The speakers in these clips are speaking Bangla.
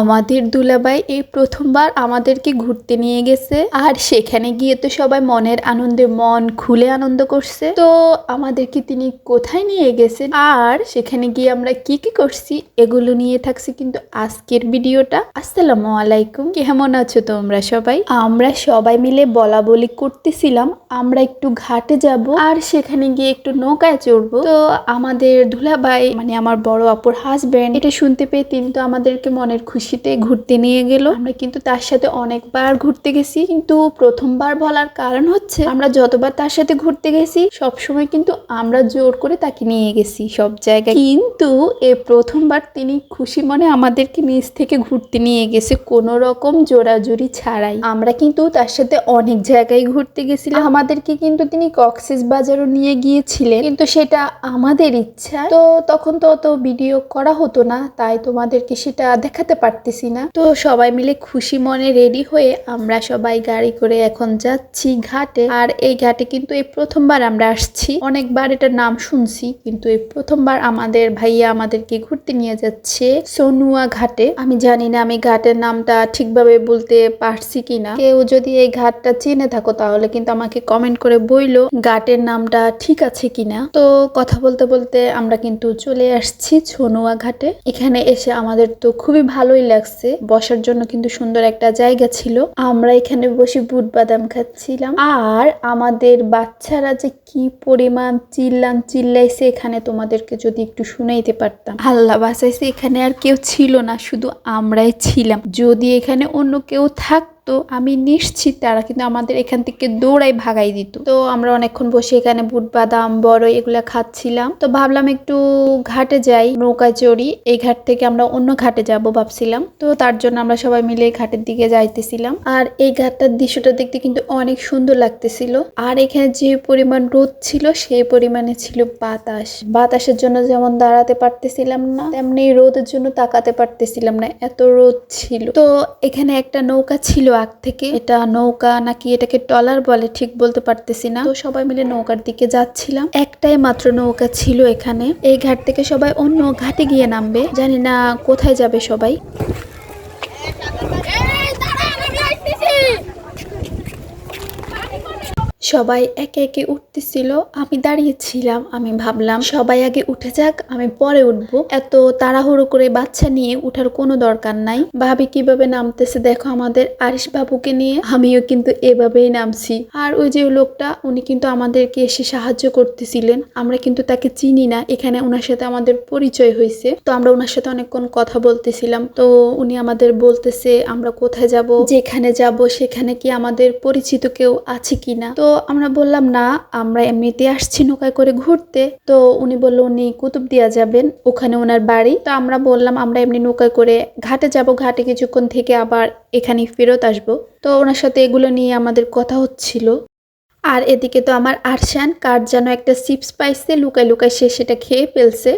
আমাদের দুলাভাই এই প্রথমবার আমাদেরকে ঘুরতে নিয়ে গেছে। আর সেখানে গিয়ে তো সবাই মনের আনন্দে মন খুলে আনন্দ করছে। তো আমাদেরকে তিনি কোথায় নিয়ে গেছেন আর সেখানে গিয়ে আমরা কি কি করছি এগুলো নিয়ে থাকছি কিন্তু আজকের ভিডিওটা। আসসালামু আলাইকুম, কেমন আছো তোমরা সবাই? আমরা সবাই মিলে বলা বলি করতেছিলাম আমরা একটু ঘাটে যাব আর সেখানে গিয়ে একটু নৌকায় চড়বো। তো আমাদের দুলাভাই মানে আমার বড় আপুর হাজবেন্ড এটা শুনতে পেয়ে তিনি তো আমাদেরকে মনের খুশিতে ঘুরতে নিয়ে গেল। আমরা কিন্তু তার সাথে অনেকবার ঘুরতে গেছি, কিন্তু প্রথমবার বলার কারণ হচ্ছে আমরা যতবার তার সাথে ঘুরতে গেছি সবসময় কিন্তু আমরা জোর করে তাকে নিয়ে গেছি সব জায়গায়, কিন্তু এই প্রথমবার তিনি খুশি মনে আমাদেরকে নিজ থেকে ঘুরতে নিয়ে গেছে কোনো রকম জোরাজুরি ছাড়াই। আমরা কিন্তু তার সাথে অনেক জায়গায় ঘুরতে গেছিলাম, আমাদেরকে কিন্তু তিনি কক্সবাজারও নিয়ে গিয়েছিলেন, কিন্তু সেটা আমাদের ইচ্ছা। তো তখন তো অত ভিডিও করা হতো না, তাই তোমাদেরকে সেটা দেখাতে পারতেছি না। তো সবাই মিলে খুশি মনে রেডি হয়ে আমরা সবাই গাড়ি করে এখন যাচ্ছি ঘাটে। আর এই ঘাটে কিন্তু এই প্রথমবার আমরা আসছি, অনেকবার এটার নাম শুনছি কিন্তু এই প্রথমবার আমাদের ভাইয়া আমাদেরকে ঘুরতে নিয়ে যাচ্ছে সোনুয়া ঘাটে। আমি জানি না আমি ঘাটের নামটা ঠিকভাবে বলতে পারছি কিনা, কেউ যদি এই ঘাটটা চিনে থাকো তাহলে কিন্তু আমাকে কমেন্ট করে বইলো ঘাটের নামটা ঠিক আছে কিনা। তো কথা বলতে বলতে আমরা কিন্তু চলে আসছি সোনুয়া ঘাটে। এখানে এসে আমাদের তো খুবই ভালোই লাগছে, বসার জন্য কিন্তু সুন্দর একটা জায়গা ছিল। আমরা এখানে বসে বুট বাদাম খাচ্ছিলাম আর আমাদের বাচ্চারা যে কি পরিমাণ চিল্লাইছে এখানে তোমাদেরকে যদি একটু শুনাইতে পারতাম। আল্লাহ বাঁচাইছে এখানে আর কেউ ছিল না, শুধু আমরাই ছিলাম। যদি এখানে অন্য কেউ থাকতো তো আমি নিশ্চিত তারা কিন্তু আমাদের এখান থেকে দৌড়াই ভাগাই দিত। তো আমরা অনেকক্ষণ বসে এখানে বুট বাদাম বড়ই এগুলা খাচ্ছিলাম। তো ভাবলাম একটু ঘাটে যাই, নৌকায় চড়ি। এই ঘাট থেকে আমরা অন্য ঘাটে যাব ভাবছিলাম। তো তার জন্য আমরা সবাই মিলে ঘাটের দিকে যাইতেছিলাম। আর এই ঘাটটার দৃশ্যটা দেখতে কিন্তু অনেক সুন্দর লাগতেছিল। আর এখানে যে পরিমাণ রোদ ছিল সেই পরিমাণে ছিল বাতাস। বাতাসের জন্য যেমন দাঁড়াতে পারতেছিলাম না, তেমনি রোদের জন্য তাকাতে পারতেছিলাম না, এত রোদ ছিল। তো এখানে একটা নৌকা ছিল আগ থেকে, এটা নৌকা নাকি এটাকে ট্রলার বলে ঠিক বলতে পারতেছি না। তো সবাই মিলে নৌকার দিকে যাচ্ছিলাম, একটাই মাত্র নৌকা ছিল এখানে। এই ঘাট থেকে সবাই অন্য ঘাটে গিয়ে নামবে, জানি না কোথায় যাবে সবাই। সবাই একে একে উঠতেছিল, আমি দাঁড়িয়েছিলাম। আমি ভাবলাম সবাই আগে উঠে যাক, আমি পরে উঠবো। এত তাড়াহুড়ো করে বাচ্চা নিয়ে উঠার কোনো দরকার নাই। ভাবি কিভাবে নামতেছে দেখো আমাদের আরিশ বাবুকে নিয়ে, আমিও কিন্তু এভাবেই নামছি। আর ওই যে লোকটা উনি কিন্তু আমাদেরকে এসে সাহায্য করতেছিলেন, আমরা কিন্তু তাকে চিনি না, এখানে ওনার সাথে আমাদের পরিচয় হয়েছে। তো আমরা ওনার সাথে অনেকক্ষণ কথা বলতেছিলাম। তো উনি আমাদের বলতেছে আমরা কোথায় যাব, যেখানে যাব সেখানে কি আমাদের পরিচিত কেউ আছে কিনা। তো আমরা বললাম না, আমরা এমনিতে আসছি নৌকায় করে ঘুরতে। তো উনি বললো উনি কুতুবদিয়া যাবেন, ওখানে ওনার বাড়ি। তো আমরা বললাম আমরা এমনি নৌকায় করে ঘাটে যাব, ঘাটে কিছুক্ষণ থেকে আবার এখানে ফেরত আসবো। তো ওনার সাথে এগুলো নিয়ে আমাদের কথা হচ্ছিল। আর এদিকে তো আমার আরশান কার যেন একটা চিপস পাইছে, লুকায় লুকায় সে সেটা খেয়ে ফেলছে।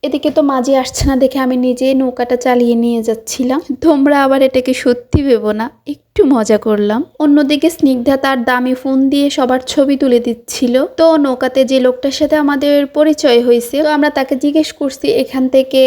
এদিকে তো মাঝি আসছে না দেখে আমি নিজে নৌকাটা চালিয়ে নিয়ে যাচ্ছিলাম। তোমরা আবার এটাকে সত্যি ভেবো না, একটু মজা করলাম। অন্যদিকে স্নিগ্ধা তার দামি ফোন দিয়ে সবার ছবি তুলে দিচ্ছিল। তো নৌকাতে যে লোকটার সাথে আমাদের পরিচয় হয়েছে, তো আমরা তাকে জিজ্ঞেস করছি এখান থেকে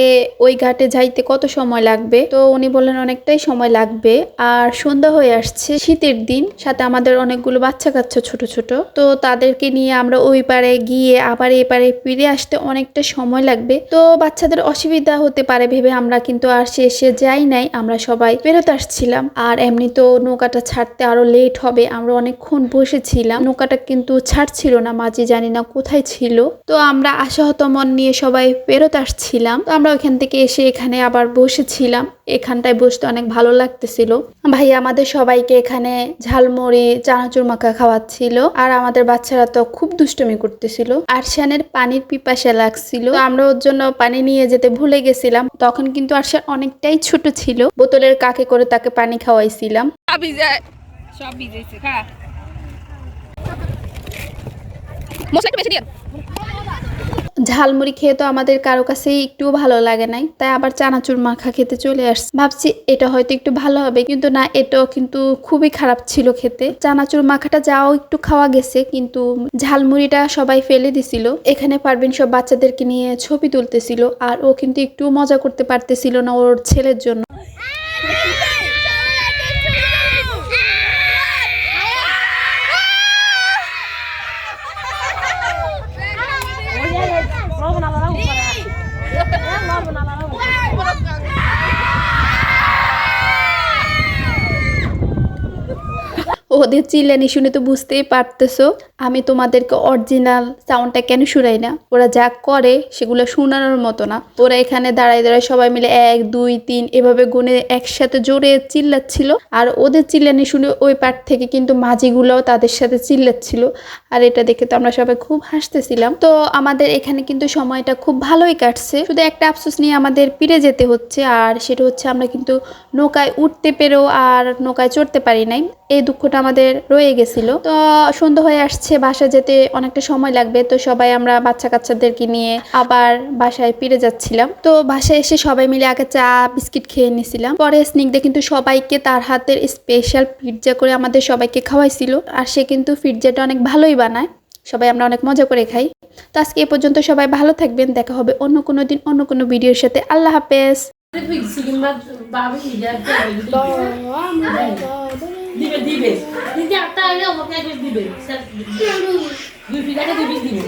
ওই ঘাটে যাইতে কত সময় লাগবে। তো উনি বললেন অনেকটাই সময় লাগবে, আর সন্ধ্যা হয়ে আসছে, শীতের দিন, সাথে আমাদের অনেকগুলো বাচ্চা কাচ্চা ছোট ছোট। তো তাদেরকে নিয়ে আমরা ওই পারে গিয়ে আবার এই পারে ফিরে আসতে অনেকটা সময় লাগবে। তো বাচ্চাদের অসুবিধা হতে পারে ভেবে আমরা কিন্তু আর শেষে যাই নাই, আমরা সবাই ফেরত আসছিলাম। আর এমনি তো নৌকাটা ছাড়তে আরো লেট হবে, আমরা অনেকক্ষণ বসেছিলাম, নৌকাটা কিন্তু ছাড়ছিল না, মাঝি জানি না কোথায় ছিল। তো আমরা আশাহত মন নিয়ে সবাই ফেরত আসছিলাম। তো আমরা ওইখান থেকে এসে এখানে আবার বসেছিলাম, এখানটায় বসতে অনেক ভালো লাগতেছিল। ভাই আমাদের সবাইকে এখানে ঝালমুড়ি চানাচুর মাখা খাওয়াচ্ছিল, আর আমাদের বাচ্চারা তো খুব দুষ্টুমি করতেছিল। আরশানের পানির পিপাসা লাগছিল, তো আমরা ওর জন্য পানি নিয়ে যেতে ভুলে গেছিলাম। তখন কিন্তু আরশান অনেকটাই ছোট ছিল, বোতলের কাকে করে তাকে পানি খাওয়াইছিলাম। ঝালমুড়ি খেয়ে তো আমাদের কারো কাছেই একটু ভালো লাগে নাই, তাই আবার চানাচুর মাখা খেতে চলে আসছে। ভাবছি এটা হয়তো একটু ভালো হবে, কিন্তু না, এটাও কিন্তু খুবই খারাপ ছিল খেতে। চানাচুর মাখাটা যাও একটু খাওয়া গেছে, কিন্তু ঝালমুড়িটা সবাই ফেলে দিছিল। এখানে পারভিন সব বাচ্চাদেরকে নিয়ে ছবি তুলতেছিল, আর ও কিন্তু একটু মজা করতে পারতেছিল না ওর ছেলের জন্য। ওদের চিল্লানি শুনে তো বুঝতেই পারতেছো আমি তোমাদেরকে অরিজিনাল সাউন্ডটা কেন শুনাই না। ওরা যা করে সেগুলো শোনানোর মতো না। ওরা এখানে দাঁড়ায় দাঁড়ায় সবাই মিলে 1 2 3 এভাবে গুনে একসাথে জোরে চিল্লাচ্ছিল, আর ওদের চিল্লানি শুনে ওই পার থেকে কিন্তু মাঝিগুলোও তাদের সাথে চিল্লাচ্ছিল, আর এটা দেখে তো আমরা সবাই খুব হাসতেছিলাম। তো আমাদের এখানে কিন্তু সময়টা খুব ভালোই কাটছে, শুধু একটা আফসোস নিয়ে আমাদের ফিরে যেতে হচ্ছে, আর সেটা হচ্ছে আমরা কিন্তু নৌকায় উঠতে পেরেও আর নৌকায় চড়তে পারি নাই। এই দুঃখটা আমাদের রয়ে গেছিল। তো সন্ধ্যা হয়ে আসছে, বাসা যেতে অনেকটা সময় লাগবে, তো সবাই আমরা বাচ্চা কাচ্চাদেরকে নিয়ে আবার বাসায় ফিরে যাচ্ছিলাম। তো বাসায় এসে সবাই মিলে আগে চা বিস্কিট খেয়ে নিয়েছিলাম, পরে স্নিগ্ধা কিন্তু সবাইকে তার হাতের স্পেশাল পিৎজা করে আমাদের সবাইকে খাওয়াইছিল, আর সে কিন্তু পিৎজাটা অনেক ভালোই বানায়। সবাই আমরা অনেক মজা করে খাই। তো আজকে এ পর্যন্ত, সবাই ভালো থাকবেন, দেখা হবে অন্য কোনো দিন অন্য কোনো ভিডিওর সাথে। আল্লাহ হাফেজ। দিবে দিবে দিদি একটা আইলে আমাকে দিবে 2 ফিগারে দিবে